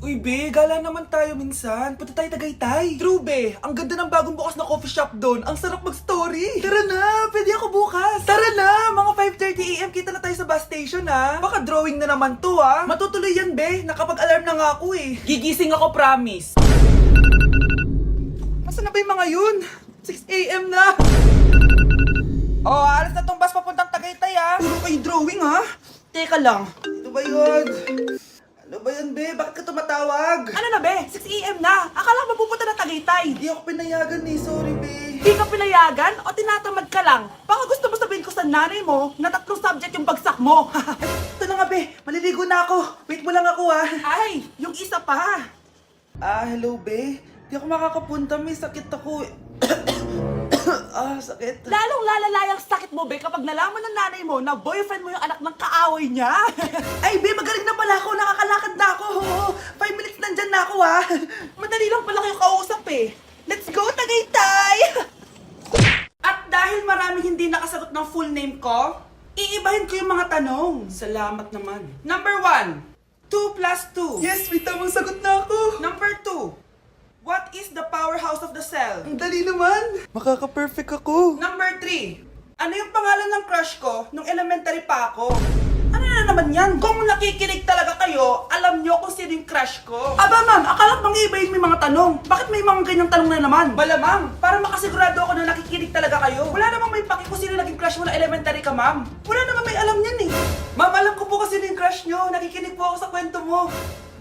Uy, be, gala naman tayo minsan. Punta tayo Tagaytay. True, be. Ang ganda ng bagong bukas na coffee shop doon. Ang sarap mag-story. Tara na, pwede ako bukas. Tara na, mga 5:30 AM kita na tayo sa bus station, ha? Baka drawing na naman to, ha? Matutuloy yan, be. Nakapag-alarm na nga ako, eh. Gigising ako, promise. Nasaan na ba yung mga yun? 6 AM na. Oh, alas na tong bus papuntang Tagaytay, ha? Puro kayo drawing, ha? Teka lang. Ito ba yun? Ano ba yan, be? Bakit ka tumatawag? Ano na, be? 6 AM na. Akala mo pupunta na Tagaytay. Hindi ako pinayagan, eh. Sorry, be. Hindi ka pinayagan o tinatamad ka lang? Baka gusto mo sabihin ko sa nanay mo na 3 subject yung bagsak mo. Ito na nga, be. Maliligo na ako. Wait mo lang ako, ha? Ay, yung isa pa. Hello, be. Hindi ako makakapunta. May sakit ako, eh. Sakit. Lalong lalala yung sakit mo, be, kapag nalaman ng nanay mo na boyfriend mo yung anak ng kaaway niya. Ay, be, magaling na pala ako. Nakakalakad na ako. 5 minutes nandyan na ako, ha. Madali lang pala kayo kausap, eh. Let's go, Tagaytay! At dahil maraming hindi nakasagot ng full name ko, iibahin ko yung mga tanong. Salamat naman. Number 1, 2 plus 2. Yes, may tamang sagot na ako. Number 2, what is the powerhouse of the cell? Ang dali naman. Makaka-perfect ako. Number 3, ano yung pangalan ng crush ko nung elementary pa ako? Ano na naman yan? Kung nakikinig talaga kayo, alam nyo kung sino yung crush ko. Aba, ma'am, akala ko iba-iba may mga tanong. Bakit may mga ganyang tanong na naman? Malamang, para makasigurado ako na nakikinig talaga kayo. Wala namang may paki kung sino naging crush mo na elementary ka, ma'am. Wala namang may alam yan, eh. Ma'am, alam ko po kasi sino yung crush nyo. Nakikinig po ako sa kwento mo.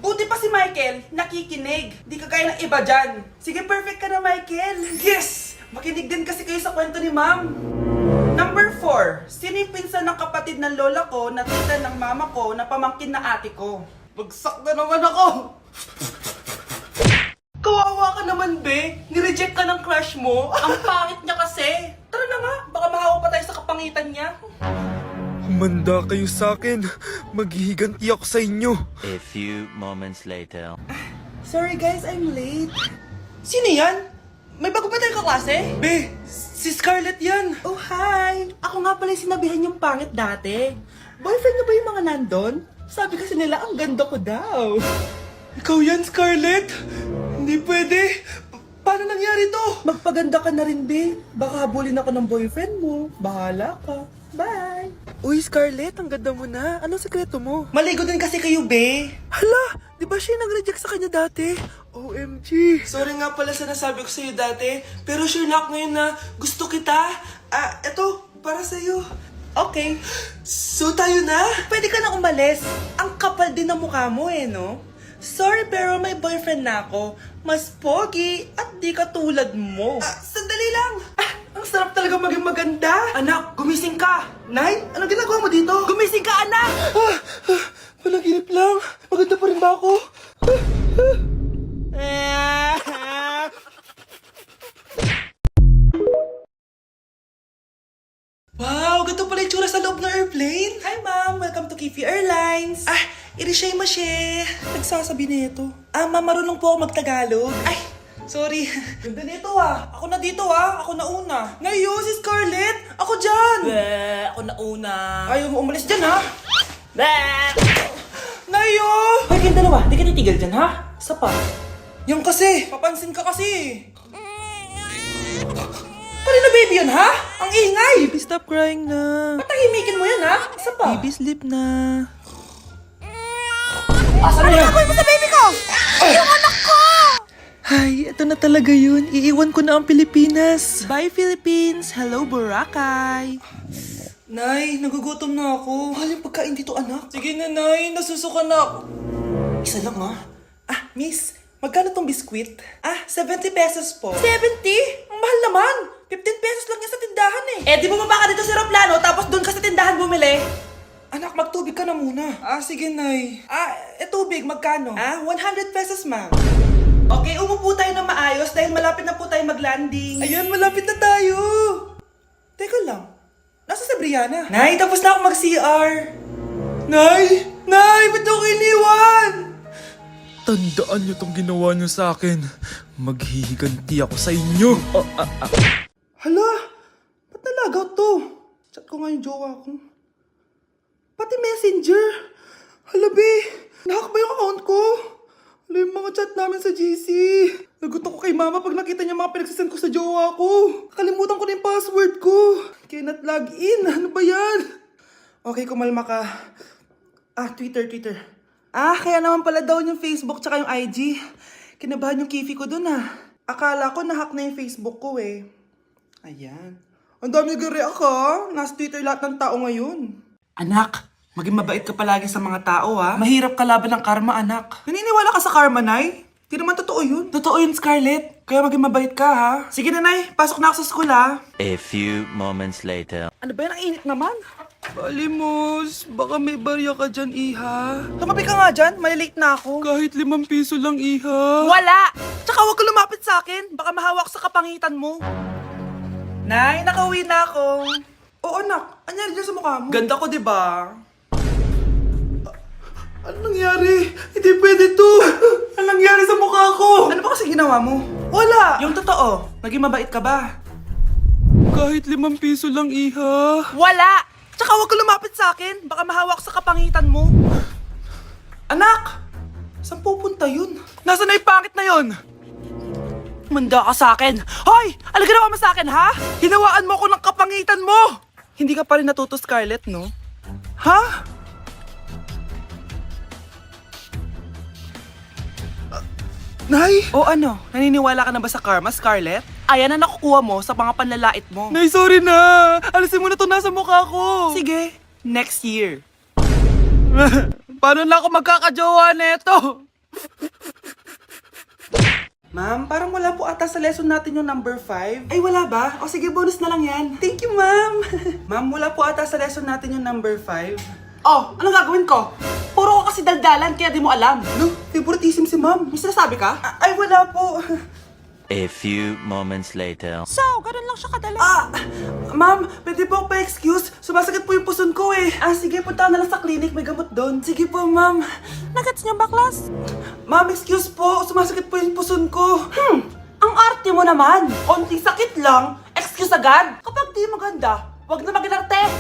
Buti pa si Michael, nakikinig. Di kagaya ng iba dyan. Sige, perfect ka na, Michael. Yes! Makinig din kasi kayo sa kwento ni ma'am. Number 4, sino yung pinsan ng kapatid ng lola ko na tita ng mama ko na pamangkin na ate ko? Bagsak na naman ako! Kawawa ka naman, be. Nireject ka ng crush mo. Ang pangit niya kasi. Tara na nga, baka mahawa pa tayo sa kapangitan niya. Humanda kayo sa akin. Maghihiganti ako sa inyo. A few moments later. Sorry guys, I'm late. Sino yan? May bago ba tayong kaklase? Be, si Scarlett yan. Oh, hi. Ako nga pala yung sinabihan yung pangit dati. Boyfriend na ba yung mga nandun? Sabi kasi nila, ang ganda ko daw. Ikaw yan, Scarlett? Hindi pwede. Paano nangyari to? Magpaganda ka na rin, be. Baka habulin ako ng boyfriend mo. Bahala ka. Bye! Uy, Scarlett, ang ganda mo na. Anong sekreto mo? Maligo din kasi kayo, be. Hala, di ba siya nag-reject sa kanya dati? OMG. Sorry nga pala sa nasabi ko sa'yo dati, pero sure na ako ngayon na gusto kita. Eto, para sa'yo. Okay. So tayo na? Pwede ka na umalis. Ang kapal din ng mukha mo eh, no? Sorry pero may boyfriend na ako. Mas pogi at di katulad mo. Sandali lang. Ang sarap talaga maging maganda. Anak, gumising ka. Nay, anong ginagawa mo dito? Gumising ka, anak! Panaginip lang. Maganda pa rin ba ako? Wow, ganito pala yung tsura sa loob ng airplane. Hi, ma'am. Welcome to Kifi Airlines. Irishay mashe. Nagsasabi na ito. Ma'am, marunong po ako magtagalog. Ay, sorry. Ganda nito Ako na dito Ako na una. Ngayon, si Scarlett. Ako dyan. Ako na una. Ayaw mo umalis dyan Nayo! Hoy, kayong dalawa. Di ka titigil dyan, ha? Isa pa. Yung kasi. Papansin ka kasi. Kanina baby yun, ha? Ang ingay! Baby, stop crying na. Patahimikin mo yan, ha? Isa pa. Baby, sleep na. Asan na yan? Gagawin mo sa baby ko! Yung anak ko! Ay, ito na talaga yun. Iiwan ko na ang Pilipinas. Bye, Philippines. Hello, Boracay. Nay, nagugutom na ako. Mahal yung pagkain dito, anak. Sige na, Nay. Nasusuka na ako. Isa lang, ha? Miss, magkano tong biskwit? 70 pesos po. 70? Ang mahal naman. 15 pesos lang yan sa tindahan eh. Di bumaba ka dito sa aeroplano tapos doon ka sa tindahan bumili. Anak, magtubig ka na muna. Sige, Nay. Tubig, magkano? 100 pesos, ma'am. Okay, umupo tayo na maayos dahil malapit na po tayo mag-landing. Ayun, malapit na tayo. Teka lang. Nasa si Brianna? Nay, tapos na ako mag-CR. Nay! Nay! Ba't ako iniwan? Tandaan niyo tong ginawa niyo sa akin. Maghihiganti ako sa inyo. Hala! Ba't nalagaw to? Chat ko nga yung jowa ko. Pati messenger. Hala, be. Nahack ba yung account ko? Hala, chat namin sa GC. Nagutok ko kay mama pag nakita niya mga pinagsasend ko sa jowa ko. Nakalimutan ko na yung password ko. Cannot log in. Ano ba yan? Okay, kumalma ka. Twitter. Kaya naman pala daw yung Facebook tsaka yung IG. Kinabahan yung kifi ko dun Akala ko nahack na yung Facebook ko eh. Ayan. Ang dami nag-react Nasa Twitter lahat ng tao ngayon. Anak, maging mabait ka palagi sa mga tao Mahirap kalaban ng karma, anak. Naniniwala ka sa karma, Nay? Di naman totoo yun. Totoo yun, Scarlett. Kaya maging mabait ka, Sige na, Nay. Pasok na ako sa school, A few moments later. Ano ba yan? Ang init naman. Balimos, baka may barya ka dyan, Iha. Tumabi ka nga dyan. Malilate na ako. Kahit 5 piso lang, Iha. Wala! Tsaka huwag ka lumapit sa akin. Baka mahawak sa kapangitan mo. Nay, nakauwi na ako. Oo, anak. Anyari dyan sa mukha mo? Ganda ko, diba? Ano nangyari? Hindi pwede to. Ano nangyari sa mukha ko? Ano ba kasi ginawa mo? Wala! Yung totoo, naging mabait ka ba? Kahit 5 piso lang, Iha. Wala! Tsaka huwag ka lumapit sa akin. Baka mahawak sa kapangitan mo. Anak! Saan pupunta yun? Nasaan na yung pangit na yun? Manda ka sa akin. Hoy! Ano ginawa mo sa akin, ha? Hinawaan mo ako ng kapangitan mo! Hindi ka pa rin natuto, Scarlett, no? Ha? Nay? O ano? Naniniwala ka na ba sa karma, Scarlett? Ayan na nakukuha mo sa mga panlalait mo. Nay, sorry na! Alisin mo na to nasa mukha ko! Sige, next year. Paano na ako magkakajowa neto? Ma'am, parang wala po ata sa lesson natin yung number 5. Ay, wala ba? O sige, bonus na lang yan. Thank you, ma'am. Ma'am, wala po ata sa lesson natin yung number 5. Oh, anong gagawin ko? Puro ko kasi daldalan, kaya di mo alam. No, favoritism si ma'am. May sinasabi ka? Ay, wala po. A few moments later. So, ganun lang siya kadali. Ma'am, pwede po pa-excuse? Sumasakit po yung puson ko eh. Sige, punta na lang sa clinic, may gamot doon. Sige po, ma'am. Nagets niyo ba, class? Ma'am, excuse po, sumasakit po yung puson ko. Ang arte mo naman. Konting sakit lang, excuse agad. Kapag di maganda, wag na mag-inarte.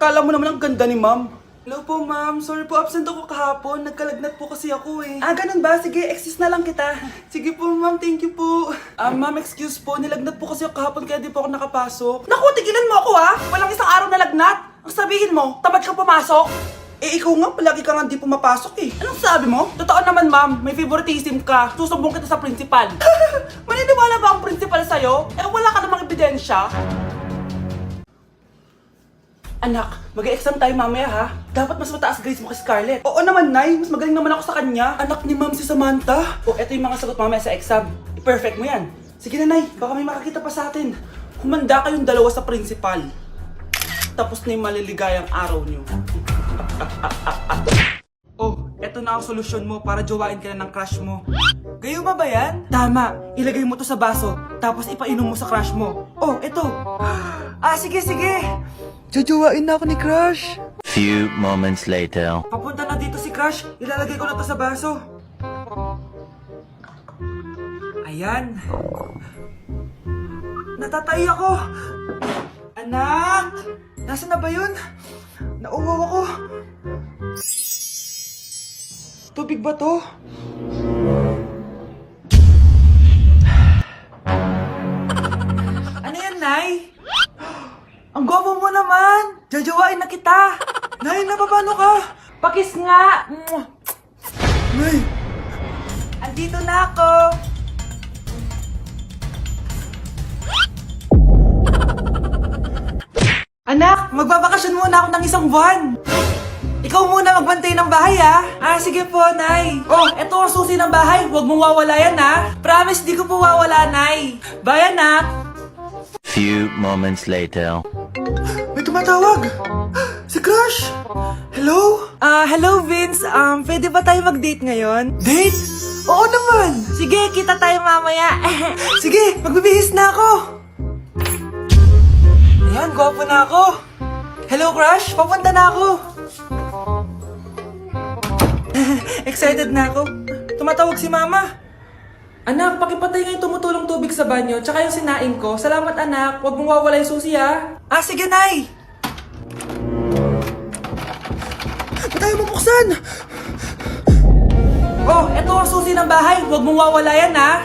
Kala mo naman ang ganda ni ma'am. Hello po, ma'am. Sorry po, absent ako kahapon. Nagkalagnat po kasi ako eh. Ganun ba? Sige, excuse na lang kita. Sige po, ma'am. Thank you po. Ma'am, excuse po. Nilagnat po kasi ako kahapon kaya di po ako nakapasok. Naku, tigilan mo ako Walang isang araw na lagnat. Ang sabihin mo, tamad ka pumasok? Ikaw nga, palagi ka nga di pumapasok eh. Anong sabi mo? Totoo naman, ma'am. May favoritism ka. Susumbong kita sa principal. Maniniwala ba ang principal sa'yo? Wala ka namang ebidensya. Anak, mag-exam tayo mamaya ha. Dapat mas mataas grades mo kay Scarlett. Oo naman, Nay. Mas magaling naman ako sa kanya. Anak ni ma'am si Samantha. Eto yung mga sagot mamaya sa exam. I-perfect mo yan. Sige na, Nay. Baka may makakita pa sa atin. Humanda kayong dalawa sa principal. Tapos na yung maliligayang araw niyo. Eto na ang solusyon mo para jowain ka na ng crush mo. Gayo ba yan? Tama. Ilagay mo to sa baso. Tapos ipainom mo sa crush mo. Eto. Sige. Jojowain na ako ni Crush. Few moments later. Papunta na dito si Crush. Ilalagay ko na to sa baso. Ayan. Natatay ako. Anak! Nasaan na ba yun? Nauwaw ako. Tubig ba to? Ano yan, Nay? Ang gwapo mo naman! Jajawain na kita! Nay, napapano ka? Pakis nga! Nay! Andito na ako! Anak, magbabakasyon muna ako ng 1 buwan! Ikaw muna magbantay ng bahay sige po, Nay! Eto ang susi ng bahay! Huwag mong wawala yan Promise, di ko po wawala, Nay! Bye, anak! Few moments later. May tumatawag! Si Crush! Hello? Hello Vince. Pwede ba tayo mag-date ngayon? Date? Oo naman! Sige, kita tayo mamaya. Sige, magbibihis na ako! Ayan, gwapo na ako! Hello Crush, papunta na ako! Excited na ako. Tumatawag si Mama. Anak, pakipatay nga yung tumutulong tubig sa banyo, tsaka yung sinaing ko. Salamat, anak. Huwag mong wawala yung susi, sige, Nay! Ba't tayo mabuksan? Eto ang susi ng bahay. Huwag mong wawala yan, ha?